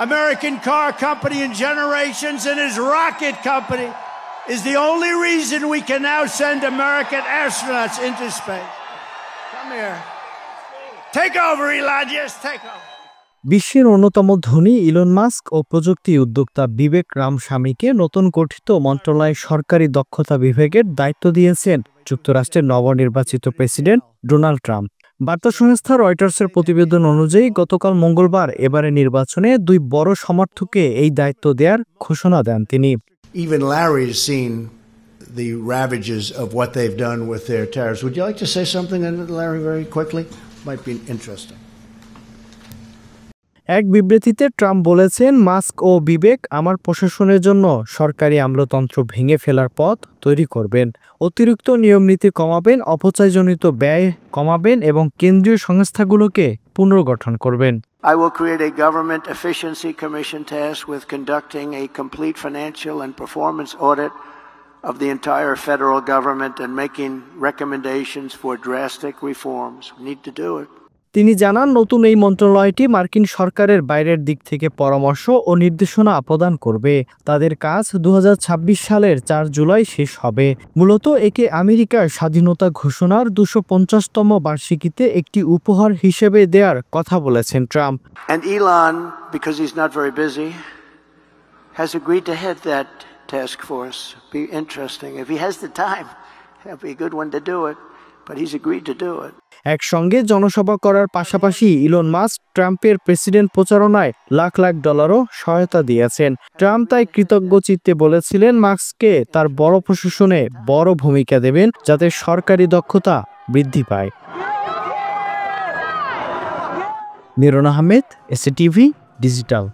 American car company in generations, and his rocket company is the only reason we can now send American astronauts into space. Come here. Take over, Elon. Yes, take over. বিশ্বের অন্যতম ধনী Elon Musk ও প্রযুক্তি উদ্যোক্তা বিবেক রামস্বামীকে নতুন গঠিত মন্ত্রণালয়ের সরকারি দক্ষতা বিভাগের দায়িত্ব দিয়েছেন যুক্তরাষ্ট্রের নবনির্বাচিত প্রেসিডেন্ট ডোনাল্ড ট্রাম্প। বার্তা সংস্থা রয়টার্সের প্রতিবেদন অনুযায়ী গতকাল মঙ্গলবার এবারে নির্বাচনে দুই বড় সমর্থককে এই দায়িত্ব দেওয়ার ঘোষণা দেন তিনি। Even Larry has seen the ravages of what they've done with their tariffs. Would you like to say something, Larry, very quickly? Might be interesting. এক বিবৃতিতে ট্রাম্প বলেছেন, মাস্ক ও বিবেক আমার প্রশাসনের জন্য সরকারি আমলাতন্ত্র ভেঙে ফেলার পথ তৈরি করবেন, অতিরিক্ত নিয়মনীতি কমাবেন, অপচয়জনিত ব্যয় কমাবেন এবং কেন্দ্রীয় সংস্থাগুলোকে পুনর্গঠন করবেন। I will create a government efficiency commission tasked with conducting a complete financial and performance audit of the entire federal government and making recommendations for drastic reforms. We need to do it. তিনি জানান, নতুন এই মন্ত্রণালয়টি মার্কিন সরকারের বাইরের দিক থেকে পরামর্শ ও নির্দেশনা প্রদান করবে। তাদের কাজ 2026 সালের 4 জুলাই শেষ হবে। মূলত একে আমেরিকার স্বাধীনতা ঘোষণার 250তম বার্ষিকীতে একটি উপহার হিসেবে দেওয়ার কথা বলেছেন Trump. And Elon, because he's not very busy, has agreed to head that task force. Be interesting. If he has the time, it'll be a good one to do it, but he's agreed to do it. একসঙ্গে জনসভা করার পাশাপাশি Elon Musk ট্রাম্পের president প্রচারণায় লাখ লাখ ডলারও সহায়তা দিয়েছেন। Trump তাই কৃতজ্ঞ চিত্তে বলেছিলেন মাস্ককে তার বড় প্রশাসনে বড় ভূমিকা দেবেন যাতে সরকারি দক্ষতা বৃদ্ধি পায়। Miran Ahmed, SATV digital.